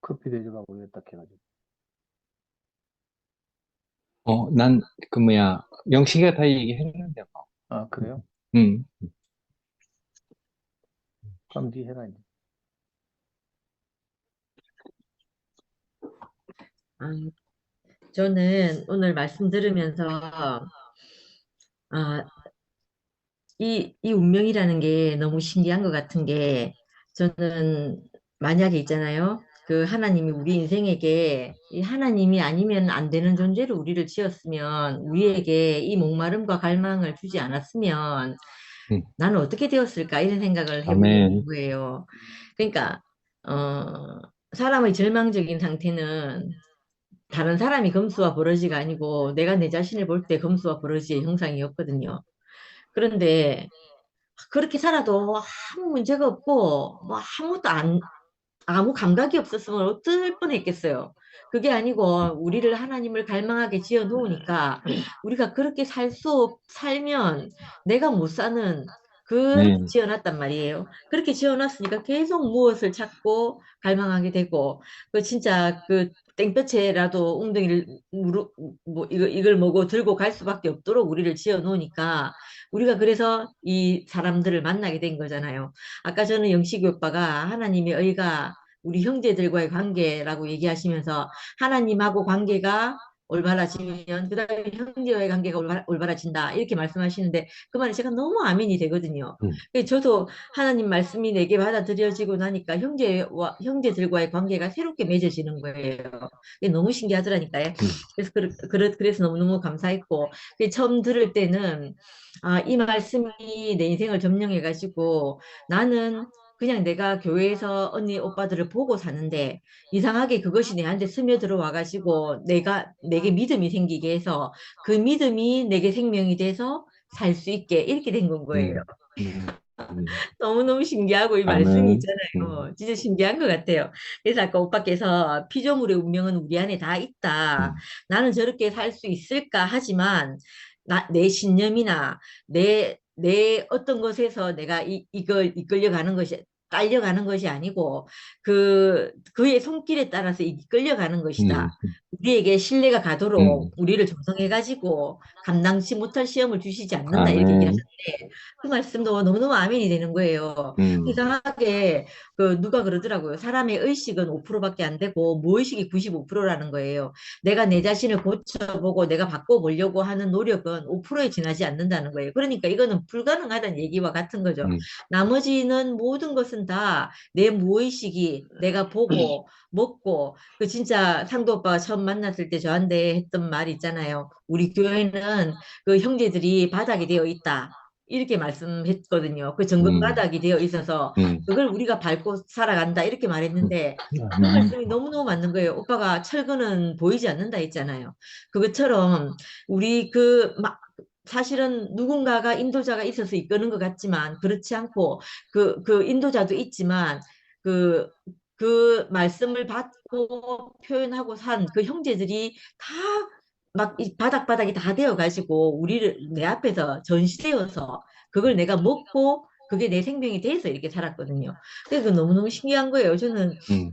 커피 대접하고 이랬다 해가지고. 난, 영식이가 다 얘기했는데, 뭐. 아, 그래요? 음, 그럼 네 해라, 이제. 아, 저는 오늘 말씀 들으면서 아, 이 운명이라는 게 너무 신기한 것 같은 게 저는 만약에 있잖아요. 그 하나님이 우리 인생에게 이 하나님이 아니면 안 되는 존재로 우리를 지었으면 우리에게 이 목마름과 갈망을 주지 않았으면 음, 나는 어떻게 되었을까 이런 생각을 해보게 아멘. 된 거예요. 그러니까 어, 사람의 절망적인 상태는 다른 사람이 검수와 버러지가 아니고 내가 내 자신을 볼 때 검수와 버러지의 형상이었거든요. 그런데 그렇게 살아도 아무 문제가 없고 뭐 아무 감각이 없었으면 어떨 뻔했겠어요. 그게 아니고 우리를 하나님을 갈망하게 지어 놓으니까 우리가 그렇게 살면 내가 못 사는 그렇게 네. 지어놨단 말이에요. 그렇게 지어놨으니까 계속 무엇을 찾고 갈망하게 되고 그 진짜 그 땡볕에라도 웅덩이를 뭐 이걸 뭐고 들고 갈 수밖에 없도록 우리를 지어 놓으니까 우리가 그래서 이 사람들을 만나게 된 거잖아요. 아까 저는 영식이 오빠가 하나님의 의가 우리 형제들과의 관계라고 얘기하시면서 하나님하고 관계가 올바라지면 그다음에 형제와의 관계가 올바라진다 이렇게 말씀하시는데 그 말에 제가 너무 아멘이 되거든요. 음, 그래서 저도 하나님 말씀이 내게 받아들여지고 나니까 형제들과의 관계가 새롭게 맺어지는 거예요. 그게 너무 신기하더라니까요. 음, 그래서 너무너무 감사했고 처음 들을 때는 이 말씀이 내 인생을 점령해가지고 나는 그냥 내가 교회에서 언니 오빠들을 보고 사는데 이상하게 그것이 내한테 스며들어 와가지고 내게 믿음이 생기게 해서 그 믿음이 내게 생명이 돼서 살 수 있게 이렇게 된 건 거예요. 음, 음, 너무너무 신기하고 이 말씀이 아멘. 있잖아요. 진짜 신기한 것 같아요. 그래서 아까 오빠께서 피조물의 운명은 우리 안에 다 있다. 음, 나는 저렇게 살 수 있을까 하지만 내 신념이나 내 어떤 것에서 내가 이걸 이끌려가는 것이 딸려가는 것이 아니고 그의 손길에 따라서 이끌려가는 음, 것이다. 우리에게 신뢰가 음, 가도록 우리를 조성해가지고 감당치 못할 시험을 주시지 않는다 이렇게 얘기를 아멘. 하셨는데 그 말씀도 너무너무 아멘이 되는 거예요. 음, 이상하게 누가 그러더라고요. 사람의 의식은 5%밖에 안 되고 무의식이 95%라는 거예요. 내가 내 자신을 고쳐보고 내가 바꿔보려고 하는 노력은 5%에 지나지 않는다는 거예요. 그러니까 이거는 불가능하다는 얘기와 같은 거죠. 음, 나머지는 모든 것은 다 내 무의식이 내가 보고 먹고 그 진짜 상도 오빠가 처음 만났을 때 저한테 했던 말 있잖아요. 우리 교회는 그 형제들이 바닥이 되어 있다. 이렇게 말씀했거든요. 그 정금 음, 바닥이 되어 있어서 음, 그걸 우리가 밟고 살아간다. 이렇게 말했는데 그 아멘. 말씀이 너무너무 맞는 거예요. 오빠가 철근은 보이지 않는다 했잖아요. 그것처럼 우리 사실은 누군가가 인도자가 있어서 이끄는 것 같지만 그렇지 않고 그 인도자도 있지만 그, 그 말씀을 받고 표현하고 산 그 형제들이 다 막 이 바닥바닥이 다 되어가지고 우리를 내 앞에서 전시되어서 그걸 내가 먹고 그게 내 생명이 돼서 이렇게 살았거든요. 그래서 너무너무 신기한 거예요. 저는 음,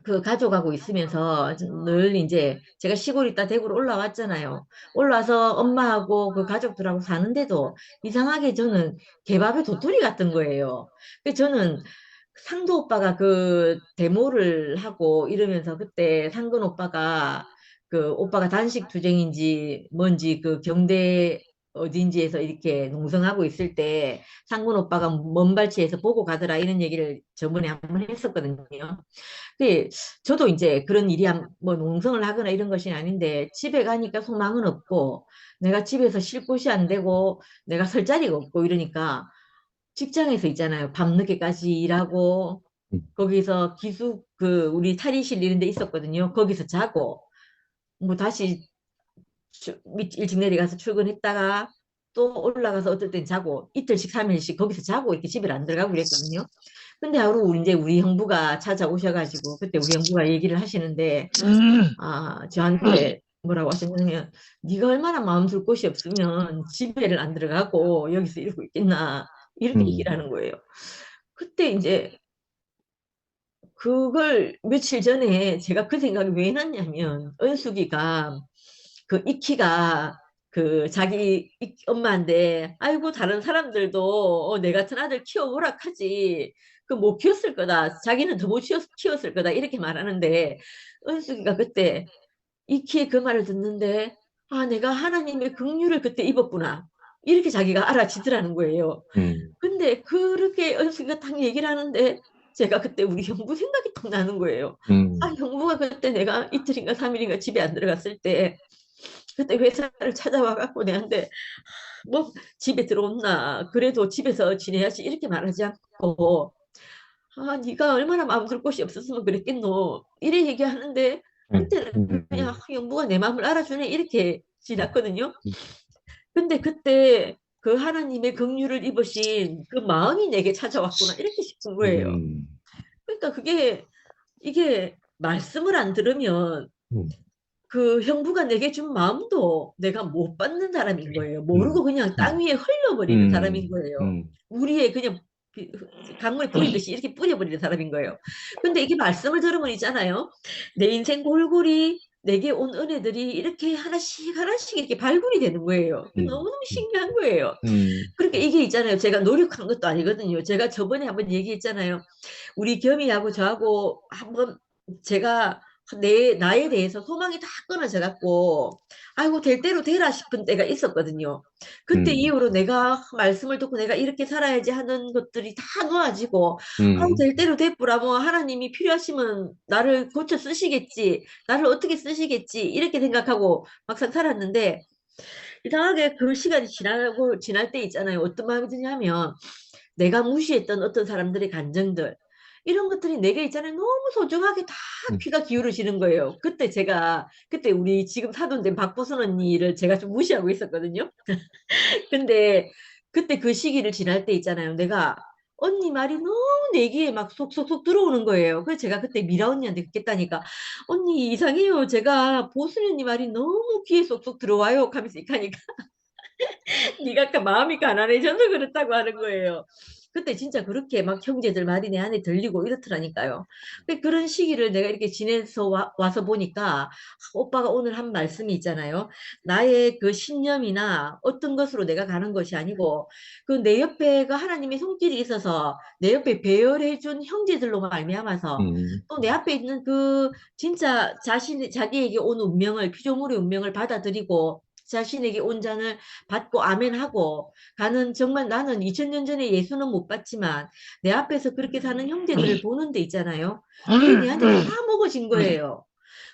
그 가족하고 있으면서 늘 이제 제가 시골 있다 대구로 올라왔잖아요. 올라와서 엄마하고 그 가족들하고 사는데도 이상하게 저는 개밥에 도토리 같은 거예요. 그래서 저는 상도 오빠가 그 데모를 하고 이러면서 그때 상근 오빠가 그 오빠가 단식 투쟁인지 뭔지 그 경대 어딘지에서 이렇게 농성하고 있을 때 상근 오빠가 먼발치에서 보고 가더라 이런 얘기를 저번에 한 번 했었거든요. 그 저도 이제 그런 일이 뭐 농성을 하거나 이런 것이 아닌데 집에 가니까 소망은 없고 내가 집에서 쉴 곳이 안 되고 내가 설 자리가 없고 이러니까 직장에서 있잖아요. 밤늦게까지 일하고 음, 거기서 기숙 우리 탈의실 이런 데 있었거든요. 거기서 자고 뭐 다시 일찍 내려가서 출근했다가 또 올라가서 어떨 땐 자고 이틀씩 3일씩 거기서 자고 이렇게 집에 안 들어가고 그랬거든요. 근데 하루 이제 우리 형부가 찾아오셔가지고 그때 우리 형부가 얘기를 하시는데 저한테 뭐라고 하셨냐면 네가 얼마나 마음 둘 곳이 없으면 집에를 안 들어가고 여기서 이러고 있겠나 이렇게 음, 얘기를 하는 거예요. 그때 이제 그걸 며칠 전에 제가 그 생각이 왜 났냐면, 은숙이가 그 이키가 그 자기 엄마인데, 아이고 다른 사람들도 내 같은 아들 키워보라 하지 그 못 키웠을 거다, 자기는 더 못 키웠을 거다 이렇게 말하는데, 은숙이가 그때 이키의 그 말을 듣는데, 아 내가 하나님의 긍휼을 그때 입었구나 이렇게 자기가 알아지더라는 거예요. 음, 근데 그렇게 은숙이가 딱 얘기를 하는데, 제가 그때 우리 형부 생각이 딱 나는 거예요. 아, 음, 형부가 그때 내가 이틀인가 3일인가 집에 안 들어갔을 때, 그때 회사를 찾아와 갖고 내한테 뭐 집에 들어온나 그래도 집에서 지내야지 이렇게 말하지 않고, 아 네가 얼마나 마음 둘 곳이 없었으면 그랬겠노 이래 얘기하는데, 음, 그때는 그냥 음, 형부가 내 마음을 알아주네 이렇게 지났거든요. 근데 그때 그 하나님의 긍휼을 입으신 그 마음이 내게 찾아왔구나 이렇게 싶은 거예요. 음, 그러니까 그게, 이게 말씀을 안 들으면 음, 그 형부가 내게 준 마음도 내가 못 받는 사람인 거예요. 모르고 음, 그냥 땅 음, 위에 흘려버리는 사람인 음, 거예요. 음, 물 위에 그냥 강물에 뿌리듯이 이렇게 뿌려버리는 사람인 거예요. 근데 이게 말씀을 들으면 있잖아요. 내 인생 골고리 내게 온 은혜들이 이렇게 하나씩 하나씩 이렇게 발굴이 되는 거예요. 그게 음, 너무너무 신기한 거예요. 음, 그러니까 이게 있잖아요. 제가 노력한 것도 아니거든요. 제가 저번에 한번 얘기했잖아요. 우리 겸이하고 저하고 한번 제가 나에 대해서 소망이 다 끊어져 갖고, 아이고 될 대로 되라 싶은 때가 있었거든요. 그때 음, 이후로 내가 말씀을 듣고 내가 이렇게 살아야지 하는 것들이 다 놓아지고, 아우 음, 될 대로 됐구라, 뭐 하나님이 필요하시면 나를 고쳐 쓰시겠지, 나를 어떻게 쓰시겠지 이렇게 생각하고 막상 살았는데, 이상하게 그 시간이 지나고 지날 때 있잖아요. 어떤 마음이 드냐면, 내가 무시했던 어떤 사람들의 감정들, 이런 것들이 내게 있잖아요. 너무 소중하게 다 음, 귀가 기울어지는 거예요. 그때 우리 지금 사돈된 박보선 언니를 제가 좀 무시하고 있었거든요. 근데 그때 그 시기를 지날 때 있잖아요. 내가 언니 말이 너무 내 귀에 막 속속속 들어오는 거예요. 그래서 제가 그때 미라 언니한테 그랬다니까, 언니 이상해요. 제가 보순 언니 말이 너무 귀에 속속 들어와요. 하면서 이카니까 네가 아까 마음이 가난해져서 그렇다고 하는 거예요. 그때 진짜 그렇게 막 형제들 말이 내 안에 들리고 이렇더라니까요. 근데 그런 시기를 내가 이렇게 지내서 와서 보니까, 오빠가 오늘 한 말씀이 있잖아요. 나의 그 신념이나 어떤 것으로 내가 가는 것이 아니고, 그 내 옆에가 하나님의 손길이 있어서 내 옆에 배열해준 형제들로 말미암아서, 음, 또 내 앞에 있는 그 진짜 자기에게 온 운명을, 피조물의 운명을 받아들이고 자신에게 온 잔을 받고 아멘하고 가는, 정말 나는 2000년 전에 예수는 못 봤지만 내 앞에서 그렇게 사는 형제들을 보는 데 있잖아요. 그게 내한테 다 먹어진 거예요.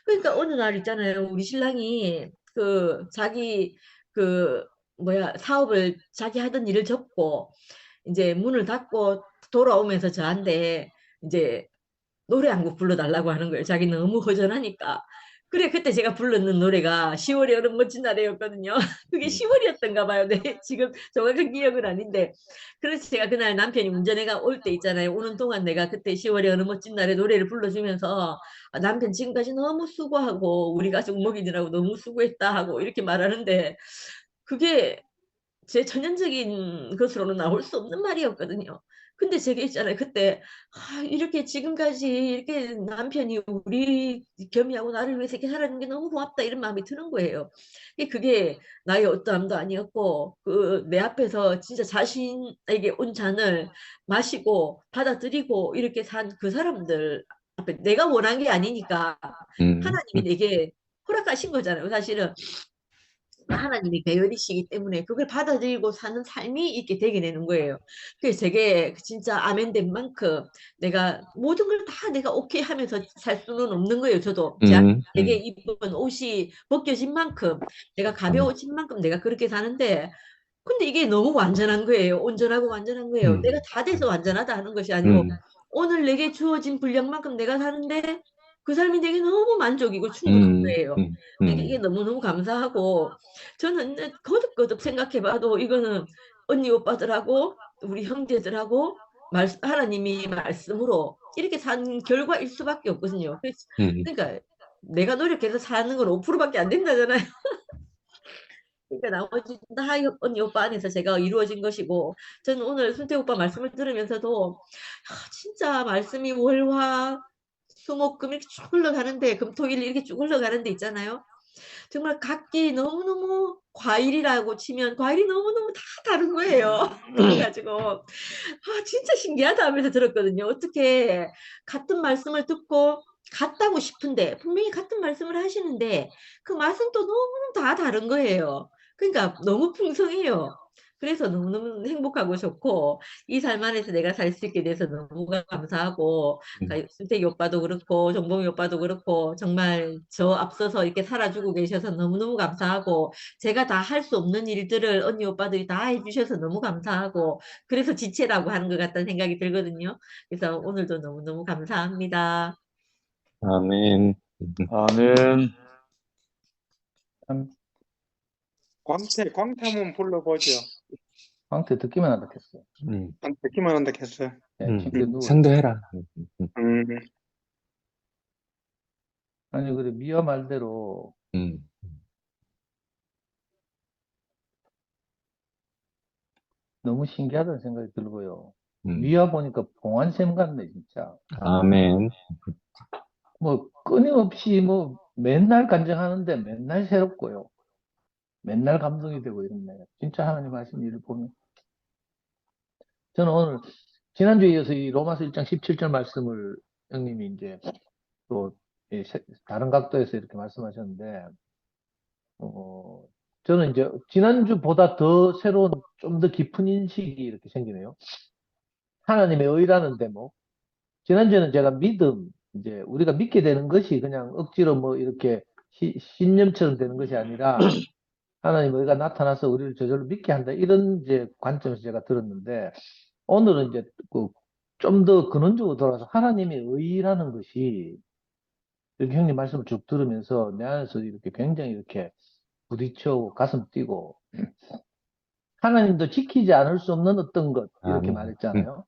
그러니까 어느 날 있잖아요. 우리 신랑이 그 자기 그 뭐야 사업을 자기 하던 일을 접고 이제 문을 닫고 돌아오면서 저한테 이제 노래 한 곡 불러달라고 하는 거예요. 자기 너무 허전하니까. 그래, 그때 제가 불렀는 노래가 10월의 어느 멋진 날이었거든요. 그게 음, 10월이었던가 봐요. 네, 지금 정확한 기억은 아닌데. 그래서 제가 그날 남편이 운전해가 올 때 있잖아요. 오는 동안 내가 그때 10월의 어느 멋진 날에 노래를 불러주면서, 아, 남편 지금까지 너무 수고하고 우리 가족 먹이느라고 너무 수고했다 하고 이렇게 말하는데, 그게 제 전형적인 것으로는 나올 수 없는 말이었거든요. 근데 제게 있잖아요. 그때 이렇게 지금까지 이렇게 남편이 우리 겸이하고 나를 위해서 이렇게 살아는 게 너무 고맙다 이런 마음이 드는 거예요. 그게 나의 어떠함도 아니었고, 그 내 앞에서 진짜 자신에게 온 잔을 마시고 받아들이고 이렇게 산 그 사람들 앞에, 내가 원한 게 아니니까 음, 하나님이 내게 허락하신 거잖아요. 사실은 하나님이 배열이시기 때문에 그걸 받아들이고 사는 삶이 있게 되게 되는 거예요. 그래서 되게 진짜 아멘된 만큼 내가 모든 걸 다 내가 오케이 하면서 살 수는 없는 거예요. 저도 음, 제게 입은 옷이 벗겨진 만큼, 내가 음, 가벼워진 만큼 내가 그렇게 사는데, 근데 이게 너무 완전한 거예요. 온전하고 완전한 거예요. 내가 음, 다 돼서 완전하다 하는 것이 아니고, 음, 오늘 내게 주어진 분량만큼 내가 사는데 그 삶이 되게 너무 만족이고 충분한 음, 거예요. 음, 이게 음, 너무너무 감사하고, 저는 거듭거듭 생각해봐도 이거는 언니 오빠들하고 우리 형제들하고 하나님이 말씀으로 이렇게 산 결과일 수밖에 없거든요. 음, 그러니까 내가 노력해서 사는 건 5%밖에 안 된다잖아요. 그러니까 나머지 다 언니 오빠 안에서 제가 이루어진 것이고, 저는 오늘 순태 오빠 말씀을 들으면서도, 진짜 말씀이 월화 수목금 이렇게 쭉 흘러가는데 금토일 이렇게 쭉 흘러가는데 있잖아요. 정말 각기 너무너무 과일이라고 치면 과일이 너무너무 다 다른 거예요. 그래가지고 진짜 신기하다 하면서 들었거든요. 어떻게 같은 말씀을 듣고 같다고 싶은데 분명히 같은 말씀을 하시는데 그 맛은 또 너무너무 다 다른 거예요. 그러니까 너무 풍성해요. 그래서 너무너무 행복하고 좋고 이 삶 안에서 내가 살 수 있게 돼서 너무 감사하고 그러니까 순택이 오빠도 그렇고 정봉이 오빠도 그렇고 정말 저 앞서서 이렇게 살아주고 계셔서 너무너무 감사하고 제가 다 할 수 없는 일들을 언니 오빠들이 다 해주셔서 너무 감사하고 그래서 지체라고 하는 것 같다는 생각이 들거든요. 그래서 오늘도 너무너무 감사합니다. 아멘. 아멘. 참, 광태 한번 불러보죠. 황태 듣기만 한다 했어요. 한 듣기만 한다 했어요. 네, 침대 누워. 선도해라. 음, 아니, 그래, 미화 말대로 음, 너무 신기하다는 생각이 들고요. 음. 미화 보니까 봉안샘 같네, 진짜. 아멘. 뭐, 끊임없이 뭐, 맨날 간증하는데 맨날 새롭고요. 맨날 감동이 되고 이렇네요. 진짜 하나님 하신 일을 보면. 저는 오늘, 지난주에 이어서 이 로마서 1장 17절 말씀을 형님이 이제 또 다른 각도에서 이렇게 말씀하셨는데, 저는 이제 지난주보다 더 새로운 좀 더 깊은 인식이 이렇게 생기네요. 하나님의 의라는 대목. 지난주에는 제가 믿음, 이제 우리가 믿게 되는 것이 그냥 억지로 뭐 이렇게 신념처럼 되는 것이 아니라 하나님의 의가 나타나서 우리를 저절로 믿게 한다. 이런 이제 관점에서 제가 들었는데 오늘은 이제 좀 더 근원적으로 돌아가서 하나님의 의라는 것이 이렇게 형님 말씀을 쭉 들으면서 내 안에서 이렇게 굉장히 이렇게 부딪혀 가슴 뛰고 하나님도 지키지 않을 수 없는 어떤 것 이렇게 아멘. 말했잖아요.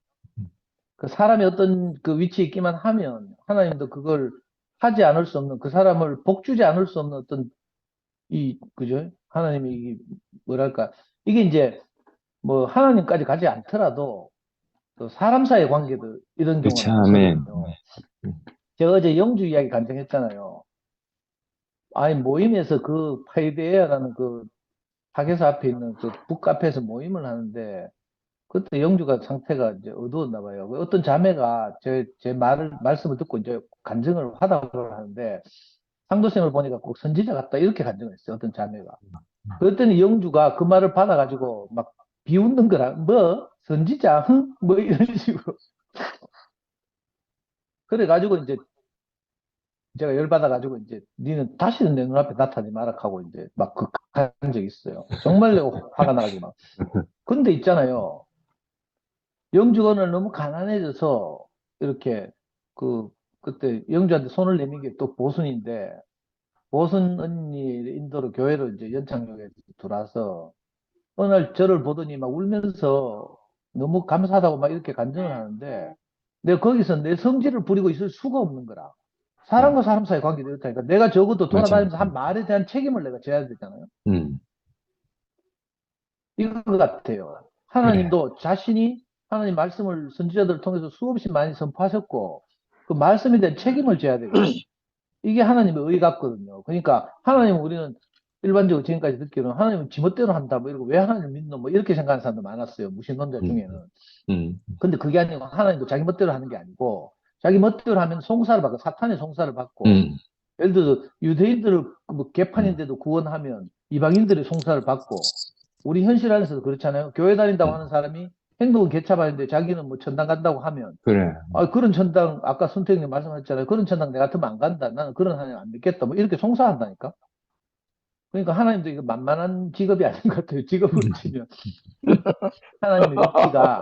그 사람이 어떤 그 위치에 있기만 하면 하나님도 그걸 하지 않을 수 없는 그 사람을 복주지 않을 수 없는 어떤 그죠? 하나님이 뭐랄까 이게 이제 뭐 하나님까지 가지 않더라도 또 사람 사이의 관계도 이런 그렇지, 경우가 아멘. 많거든요. 제가 어제 영주 이야기 간증했잖아요. 아니 모임에서 그 파이데아라는 그 학예사 앞에 있는 그 북카페에서 모임을 하는데 그때 영주가 상태가 이제 어두웠나 봐요. 어떤 자매가 제 말씀을 듣고 이제 간증을 화답을 하는데 상도쌤을 보니까 꼭 선지자 같다 이렇게 간증을 했어요. 어떤 자매가. 그랬더니 영주가 그 말을 받아가지고 막 비웃는 거라 뭐 선지자 흥? 뭐 이런 식으로 그래가지고 이제 제가 열받아가지고 이제 니는 다시는 내 눈앞에 나타나지 마라 하고 이제 막 극한 적이 있어요. 정말 화가 나가지고 막. 근데 있잖아요. 영주가 오늘 너무 가난해져서 이렇게 그때 영주한테 손을 내민 게 또 보순인데 보순 언니 인도로 교회로 이제 연창역에 들어와서 어느 날 저를 보더니 막 울면서 너무 감사하다고 막 이렇게 간증을 하는데 내가 거기서 내 성질을 부리고 있을 수가 없는 거라. 사람과 사람 사이 관계도 이렇다니까 내가 적어도 돌아다니면서 한 말에 대한 책임을 내가 져야 되잖아요. 이거 같아요. 하나님도 자신이 하나님 말씀을 선지자들을 통해서 수없이 많이 선포하셨고 그 말씀에 대한 책임을 져야 되고 이게 하나님의 의 같거든요. 그러니까 하나님은 우리는 일반적으로 지금까지 듣기로는 하나님은 지멋대로 한다 뭐 이러고 왜 하나님을 믿노 뭐 이렇게 생각하는 사람도 많았어요. 무신론자 중에는. 근데 그게 아니고 하나님도 자기 멋대로 하는 게 아니고 자기 멋대로 하면 송사를 받고 사탄의 송사를 받고 예를 들어서 유대인들을 뭐 개판인데도 구원하면 이방인들의 송사를 받고 우리 현실 안에서도 그렇잖아요. 교회 다닌다고 하는 사람이 행동은 개차반인데 자기는 뭐 천당 간다고 하면 그래. 그런 천당 아까 손태형님 말씀하셨잖아요. 그런 천당 내 같으면 안 간다. 나는 그런 하나님 안 믿겠다. 뭐 이렇게 송사한다니까. 그러니까 하나님도 이거 만만한 직업이 아닌 것 같아요. 직업으로 치면 하나님의 위치가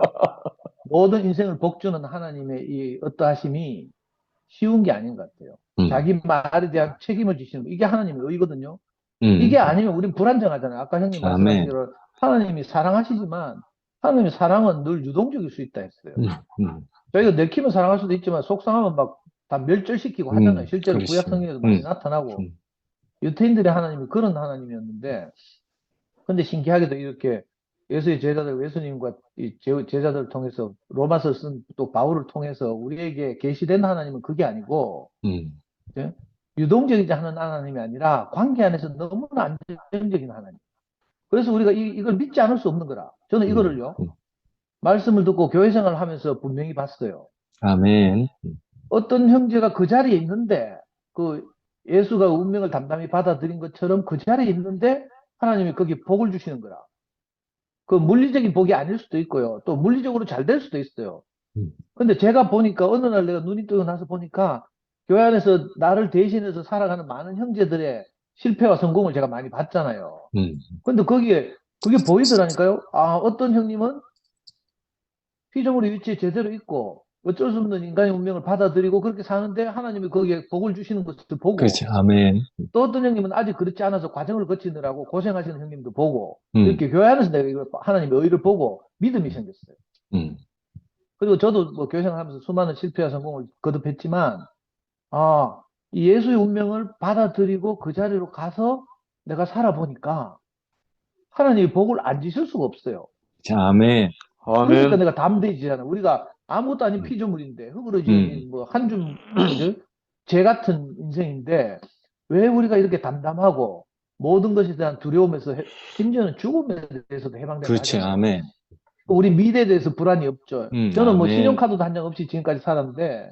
모든 인생을 복주는 하나님의 이 어떠하심이 쉬운 게 아닌 것 같아요. 자기 말에 대한 책임을 지시는 거. 이게 하나님의 의거든요. 이게 아니면 우린 불안정하잖아요. 아까 형님 말씀하신 대로 하나님이 사랑하시지만 하나님의 사랑은 늘 유동적일 수 있다 했어요. 저희가 내키면 사랑할 수도 있지만 속상하면 막 다 멸절시키고 하잖아요. 실제로 그렇죠. 구약 성경에도 많이 나타나고 유태인들의 하나님이 그런 하나님이었는데 근데 신기하게도 이렇게 예수의 제자들, 예수님과 이 제자들을 통해서 로마서 쓴 또 바울을 통해서 우리에게 계시된 하나님은 그게 아니고, 예? 유동적이지 않은 하나님이 아니라 관계 안에서 너무나 안정적인 하나님. 그래서 우리가 이걸 믿지 않을 수 없는 거라. 저는 이거를요, 말씀을 듣고 교회 생활을 하면서 분명히 봤어요. 아멘. 어떤 형제가 그 자리에 있는데, 그 예수가 운명을 담담히 받아들인 것처럼 그 자리에 있는데 하나님이 거기 복을 주시는 거라. 그 물리적인 복이 아닐 수도 있고요. 또 물리적으로 잘 될 수도 있어요. 음. 근데 제가 보니까 어느 날 내가 눈이 뜨고 나서 보니까 교회 안에서 나를 대신해서 살아가는 많은 형제들의 실패와 성공을 제가 많이 봤잖아요. 근데 거기에 그게 보이더라니까요. 아, 어떤 형님은 피조물의 위치에 제대로 있고 어쩔 수 없는 인간의 운명을 받아들이고 그렇게 사는데 하나님이 거기에 복을 주시는 것을 보고, 그렇지. 아멘. 또 어떤 형님은 아직 그렇지 않아서 과정을 거치느라고 고생하시는 형님도 보고, 음. 이렇게 교회 안에서 내가 이걸 하나님의 의를 보고 믿음이 생겼어요. 그리고 저도 뭐 교회 생활하면서 수많은 실패와 성공을 거듭했지만, 아, 이 예수의 운명을 받아들이고 그 자리로 가서 내가 살아보니까 하나님이 복을 안 주실 수가 없어요. 자, 아멘. 그러니까 내가 담대해지잖아. 우리가 아무것도 아닌 피조물인데, 흐그러진 뭐 한 줌, 재 같은 인생인데, 왜 우리가 이렇게 담담하고 모든 것에 대한 두려움에서, 심지어는 죽음에 대해서도 해방되는 그렇지. 거죠. 아멘. 우리 미래에 대해서 불안이 없죠. 저는 뭐 아멘. 신용카드도 한 장 없이 지금까지 살았는데,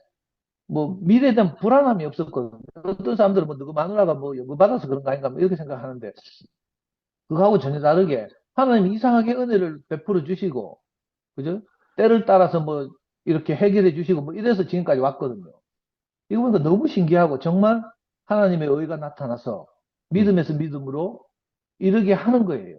뭐 미래에 대한 불안함이 없었거든요. 어떤 사람들은 뭐 누구 마누라가 뭐 연금 받아서 그런 거 아닌가 뭐 이렇게 생각하는데, 그거하고 전혀 다르게 하나님이 이상하게 은혜를 베풀어 주시고, 그죠? 때를 따라서 뭐 이렇게 해결해 주시고 뭐 이래서 지금까지 왔거든요. 이거 보니까 너무 신기하고 정말 하나님의 의가 나타나서 믿음에서 믿음으로 이르게 하는 거예요.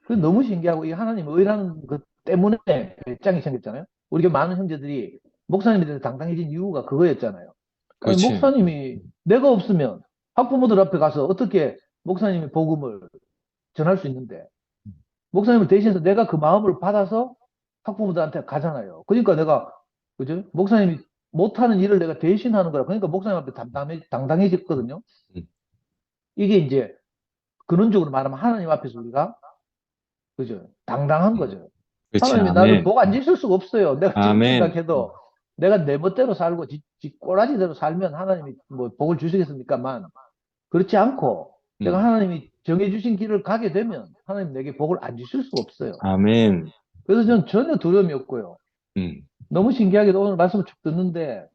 그 너무 신기하고 이 하나님의 의라는 것 때문에 배짱이 생겼잖아요. 우리 많은 형제들이 목사님에 대해서 당당해진 이유가 그거였잖아요. 아니, 그렇지. 목사님이 내가 없으면 학부모들 앞에 가서 어떻게 목사님의 복음을 전할 수 있는데, 목사님을 대신해서 내가 그 마음을 받아서 학부모들한테 가잖아요. 그러니까 내가, 그죠? 목사님이 못하는 일을 내가 대신하는 거라. 그러니까 목사님 앞에 당당해졌거든요. 이게 이제 근원적으로 말하면 하나님 앞에서 우리가, 그죠? 당당한 거죠. 그렇지. 하나님이 나를 아멘. 복 안 주실 수가 없어요. 내가 지금 아멘. 생각해도 내가 내 멋대로 살고 지 꼬라지대로 살면 하나님이 뭐 복을 주시겠습니까만, 그렇지 않고 내가 하나님이 정해주신 길을 가게 되면 하나님 내게 복을 안 주실 수가 없어요. 아멘. 그래서 저는 전혀 두려움이 없고요. 너무 신기하게도 오늘 말씀을 쭉 듣는데,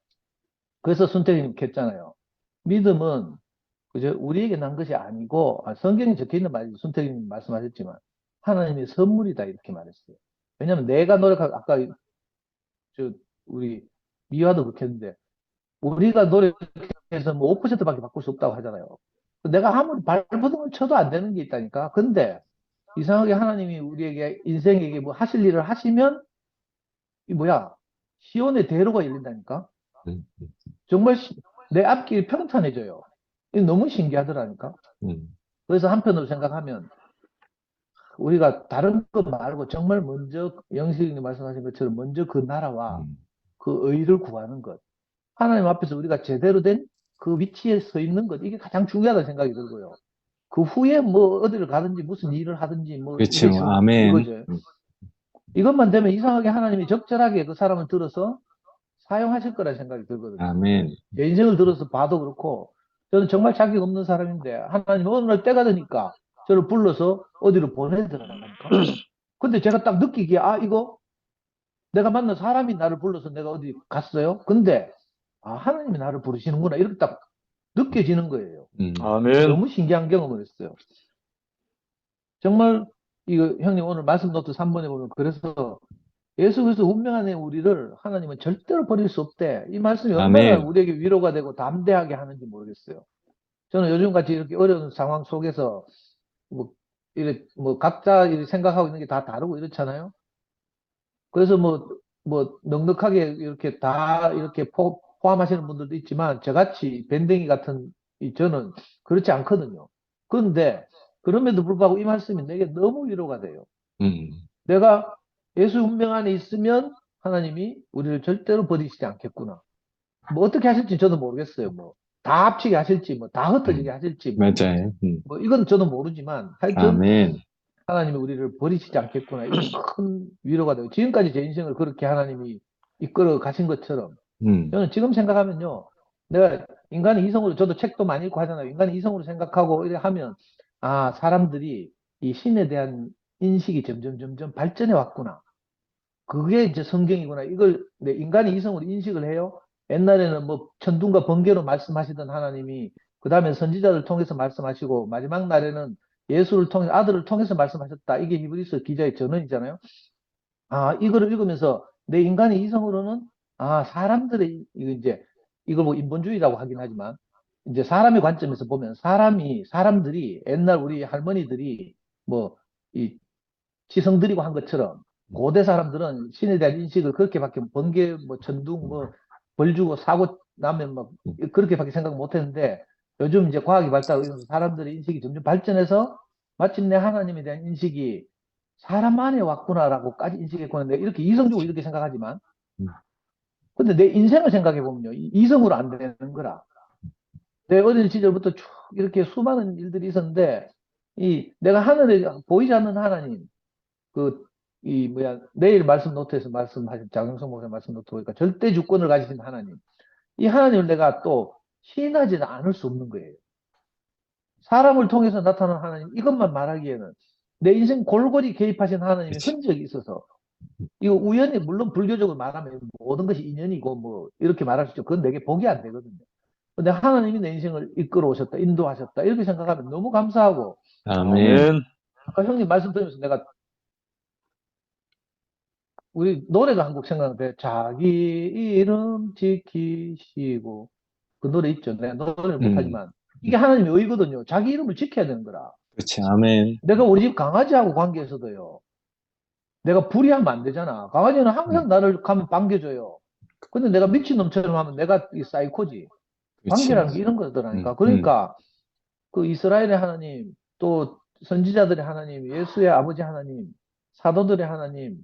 그래서 순택님 했잖아요. 믿음은 그저 우리에게 난 것이 아니고, 성경에 적혀 있는 말이 순택님 말씀하셨지만 하나님의 선물이다 이렇게 말했어요. 왜냐하면 내가 노력하고, 아까 저 우리 미화도 그렇게 했는데, 우리가 노력해서 뭐 5%밖에 바꿀 수 없다고 하잖아요. 내가 아무리 발버둥을 쳐도 안 되는 게 있다니까. 근데 이상하게 하나님이 우리에게 인생에게 뭐 하실 일을 하시면 이 뭐야, 시온의 대로가 열린다니까. 정말 내 앞길이 평탄해져요. 이게 너무 신기하더라니까. 그래서 한편으로 생각하면 우리가 다른 것 말고 정말 먼저 영식님 말씀하신 것처럼 먼저 그 나라와 그 의를 구하는 것, 하나님 앞에서 우리가 제대로 된 그 위치에 서 있는 것, 이게 가장 중요하다는 생각이 들고요. 그 후에 뭐 어디를 가든지 무슨 일을 하든지 뭐 그렇지. 이게 아멘. 이거죠. 이것만 되면 이상하게 하나님이 적절하게 그 사람을 들어서 사용하실 거라 생각이 들거든요. 아멘. 제 인생을 들어서 봐도 그렇고, 저는 정말 자격 없는 사람인데 하나님 어느 날 때가 되니까 저를 불러서 어디로 보내더라니까. 근데 제가 딱 느끼기에, 아, 이거 내가 만난 사람이 나를 불러서 내가 어디 갔어요. 근데 하나님이 나를 부르시는구나 이렇게 딱 느껴지는 거예요. 너무 신기한 경험을 했어요. 정말 이거 형님 오늘 말씀 노트 3번에 보면, 그래서 예수 그리스도 운명 안에 우리를 하나님은 절대로 버릴 수 없대. 이 말씀이 얼마나 아멘. 우리에게 위로가 되고 담대하게 하는지 모르겠어요. 저는 요즘같이 이렇게 어려운 상황 속에서 뭐 이렇게 뭐 각자 이렇게 생각하고 있는 게 다 다르고 이렇잖아요. 그래서 뭐 넉넉하게 이렇게 다 이렇게 포함하시는 분들도 있지만, 저같이 밴댕이 같은 저는 그렇지 않거든요. 그런데 그럼에도 불구하고 이 말씀이 내게 너무 위로가 돼요. 내가 예수 운명 안에 있으면 하나님이 우리를 절대로 버리시지 않겠구나. 뭐 어떻게 하실지 저도 모르겠어요. 뭐 다 합치게 하실지, 뭐 다 흩어지게 하실지, 맞아요. 뭐 이건 저도 모르지만 하여튼 아멘. 하나님이 우리를 버리시지 않겠구나. 이런 큰 위로가 되고, 지금까지 제 인생을 그렇게 하나님이 이끌어 가신 것처럼, 저는 지금 생각하면요, 내가 인간의 이성으로, 저도 책도 많이 읽고 하잖아요. 인간의 이성으로 생각하고 이래 하면, 아, 사람들이 이 신에 대한 인식이 점점 발전해 왔구나. 그게 이제 성경이구나. 이걸 내 인간의 이성으로 인식을 해요. 옛날에는 뭐 천둥과 번개로 말씀하시던 하나님이 그 다음에 선지자를 통해서 말씀하시고 마지막 날에는 예수를 통해 아들을 통해서 말씀하셨다. 이게 히브리서 기자의 전언이잖아요. 아, 이거를 읽으면서 내 인간의 이성으로는 아, 사람들의 이거 이제 이걸 뭐 인본주의라고 하긴 하지만 이제 사람의 관점에서 보면 사람들이 옛날 우리 할머니들이 뭐 이 지성들이고 한 것처럼 고대 사람들은 신에 대한 인식을 그렇게밖에 번개 뭐 천둥 뭐 벌 주고 사고 나면 막 그렇게밖에 생각 못 했는데 요즘 이제 과학이 발달하면서 사람들의 인식이 점점 발전해서 마침내 하나님에 대한 인식이 사람 안에 왔구나라고까지 인식했구나. 내가 이렇게 이성적으로 이렇게 생각하지만 근데 내 인생을 생각해 보면요. 이성으로 안 되는 거라. 내 어린 시절부터 쭉 이렇게 수많은 일들이 있었는데 이 내가 하늘에 보이지 않는 하나님 그, 이, 뭐야, 내일 말씀 노트에서 말씀하신 장영성 목사 말씀 노트 보니까 절대 주권을 가지신 하나님. 이 하나님을 내가 또 시인하지는 않을 수 없는 거예요. 사람을 통해서 나타나는 하나님, 이것만 말하기에는 내 인생 골골이 개입하신 하나님의 그치. 흔적이 있어서, 이거 우연히, 물론 불교적으로 말하면 모든 것이 인연이고 뭐, 이렇게 말할 수 있죠. 그건 내게 복이 안 되거든요. 근데 하나님이 내 인생을 이끌어 오셨다, 인도하셨다, 이렇게 생각하면 너무 감사하고, 아멘. 아까 형님 말씀 드리면서 내가 우리 노래가 한곡 생각나는데 자기 이름 지키시고 그 노래 있죠. 내가 노래를 못하지만 이게 하나님의 의거든요. 자기 이름을 지켜야 되는 거라. 그렇지. 아멘. 내가 우리 집 강아지하고 관계에서도요. 내가 불의하면 안 되잖아. 강아지는 항상 나를 가면 반겨줘요. 근데 내가 미친놈처럼 하면 내가 이 사이코지. 그렇지. 관계라는 게 이런 거더라니까. 그러니까 그 이스라엘의 하나님, 또 선지자들의 하나님, 예수의 아버지 하나님, 사도들의 하나님,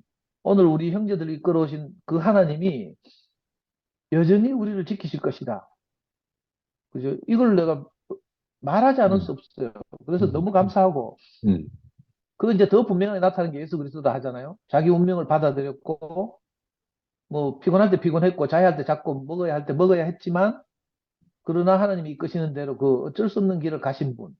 오늘 우리 형제들이 이끌어오신 그 하나님이 여전히 우리를 지키실 것이다. 그죠? 이걸 내가 말하지 않을 수 없어요. 그래서 너무 감사하고, 그 이제 더 분명하게 나타나는 게 예수 그리스도다 하잖아요. 자기 운명을 받아들였고, 뭐 피곤할 때 피곤했고, 자야 할 때 자고, 먹어야 할 때 먹어야 했지만, 그러나 하나님이 이끄시는 대로 그 어쩔 수 없는 길을 가신 분.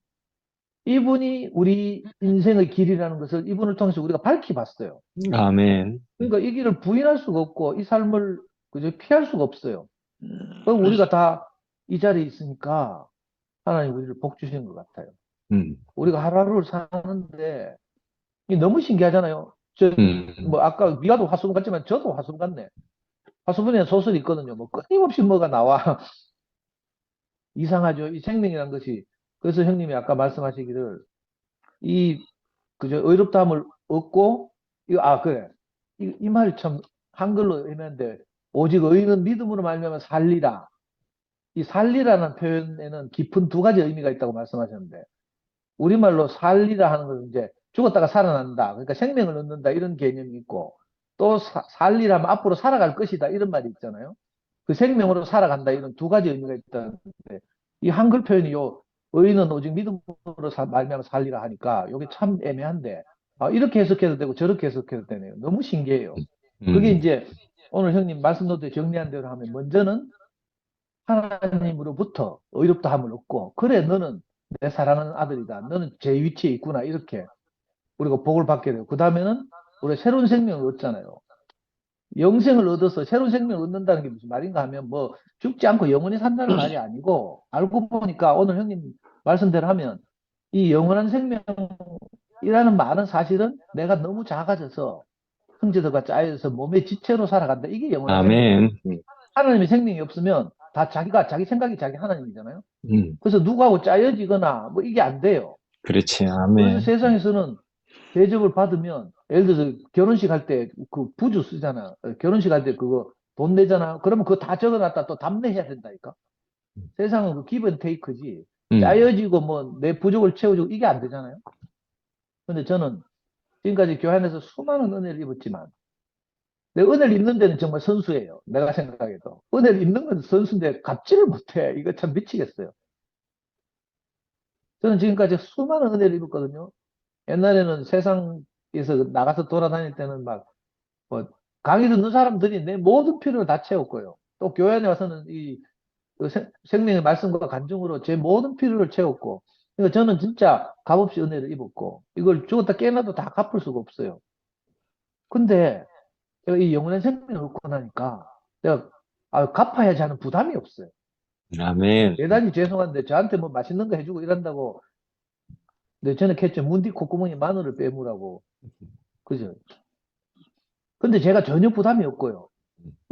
이분이 우리 인생의 길이라는 것을 이분을 통해서 우리가 밝히 봤어요. 아멘. 그러니까 이 길을 부인할 수가 없고, 이 삶을 그저 피할 수가 없어요. 그럼 우리가 다 이 자리에 있으니까 하나님 우리를 복 주시는 것 같아요. 우리가 하루하루를 사는데 이게 너무 신기하잖아요. 뭐 아까 미아도 화수분 같지만 저도 화수분 같네. 화수분에 소설이 있거든요. 뭐 끊임없이 뭐가 나와. 이상하죠. 이 생명이란 것이. 그래서 형님이 아까 말씀하시기를 이 그저 의롭다함을 얻고 그래. 이 말이 참 한글로 애매한데 오직 의인은 믿음으로 말미암아 살리라. 이 살리라는 표현에는 깊은 두 가지 의미가 있다고 말씀하셨는데 우리말로 살리라 하는 것은 이제 죽었다가 살아난다. 그러니까 생명을 얻는다 이런 개념이 있고 또 살리라면 앞으로 살아갈 것이다 이런 말이 있잖아요. 그 생명으로 살아간다 이런 두 가지 의미가 있다는데 이 한글 표현이요. 의인은 오직 믿음으로 말미암아 살리라 하니까 이게 참 애매한데 이렇게 해석해도 되고 저렇게 해석해도 되네요. 너무 신기해요. 그게 이제 오늘 형님 말씀 노트에 정리한 대로 하면 먼저는 하나님으로부터 의롭다함을 얻고 그래 너는 내 사랑하는 아들이다. 너는 제 위치에 있구나. 이렇게 우리가 복을 받게 되고 그 다음에는 우리 새로운 생명을 얻잖아요. 영생을 얻어서 새로운 생명을 얻는다는 게 무슨 말인가 하면 뭐 죽지 않고 영원히 산다는 말이 아니고 알고 보니까 오늘 형님 말씀대로 하면 이 영원한 생명이라는 말은 사실은 내가 너무 작아져서 형제들과 짜여서 몸의 지체로 살아간다. 이게 영원한 아멘. 생명이에요. 하나님의 생명이 없으면 다 자기 생각이 자기 하나님이잖아요. 그래서 누구하고 짜여지거나 뭐 이게 안 돼요. 그렇지. 그래서 아멘. 세상에서는 대접을 받으면 예를 들어서 결혼식 할 때 그 부주 쓰잖아. 결혼식 할 때 그거 돈 내잖아. 그러면 그거 다 적어놨다 또 답례해야 된다니까. 세상은 그 기브 앤 테이크지. 짜여지고 뭐 내 부족을 채워주고 이게 안 되잖아요. 근데 저는 지금까지 교회 안에서 수많은 은혜를 입었지만 내 은혜를 입는 데는 정말 선수예요. 내가 생각해도. 은혜를 입는 건 선수인데 갚지를 못해. 이거 참 미치겠어요. 저는 지금까지 수많은 은혜를 입었거든요. 옛날에는 세상에서 나가서 돌아다닐 때는 막, 뭐, 강의 듣는 사람들이 내 모든 필요를 다 채웠고요. 또 교회 안에 와서는 그 생명의 말씀과 간증으로 제 모든 필요를 채웠고, 그러니까 저는 진짜 값없이 은혜를 입었고, 이걸 죽었다 깨어나도 다 갚을 수가 없어요. 근데 제가 이 영원한 생명을 얻고 나니까 내가 갚아야지 하는 부담이 없어요. 아멘. 대단히 죄송한데 저한테 뭐 맛있는 거 해주고 이런다고 내 전에 했죠. 문디 콧구멍에 마늘을 빼무라고. 그죠? 근데 제가 전혀 부담이 없고요.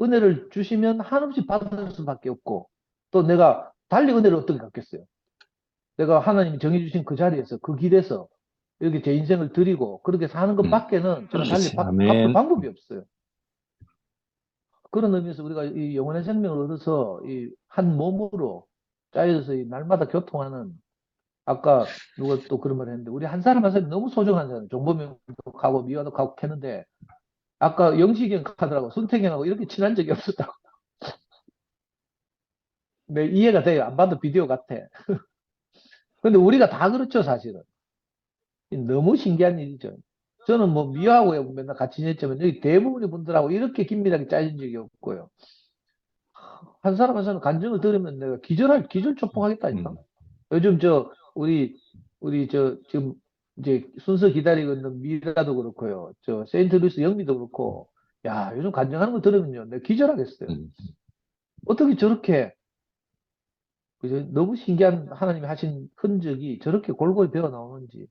은혜를 주시면 한없이 받을 수밖에 없고 또 내가 달리 은혜를 어떻게 갚겠어요? 내가 하나님이 정해주신 그 자리에서 그 길에서 이렇게 제 인생을 드리고 그렇게 사는 것밖에는 저는 달리 갚을 아멘. 방법이 없어요. 그런 의미에서 우리가 이 영혼의 생명을 얻어서 이 한 몸으로 짜여져서 이 날마다 교통하는 아까 누가 또 그런 말 했는데 우리 한 사람 한 사람이 너무 소중한 사람 정보명도 가고 미화도 가고 했는데 아까 영식이 형 하더라고 손태경하고 이렇게 친한 적이 없었다고. 네, 이해가 돼요. 안 봐도 비디오 같아. 근데 우리가 다 그렇죠, 사실은. 너무 신기한 일이죠. 저는 뭐 미화하고 맨날 같이 지냈지만 여기 대부분의 분들하고 이렇게 긴밀하게 짜진 적이 없고요. 한 사람 한 사람 간증을 들으면 내가 기절초풍하겠다니까. 요즘 우리 지금 이제 순서 기다리고 있는 미라도 그렇고요. 저 세인트루이스 영미도 그렇고, 야, 요즘 간증하는 거 들으면요. 내가 기절하겠어요. 어떻게 저렇게, 그죠? 너무 신기한 하나님이 하신 흔적이 저렇게 골고루 배어 나오는지.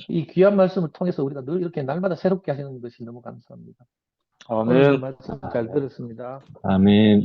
이 귀한 말씀을 통해서 우리가 늘 이렇게 날마다 새롭게 하시는 것이 너무 감사합니다. 오늘 아멘. 말씀 잘 들었습니다. 아멘.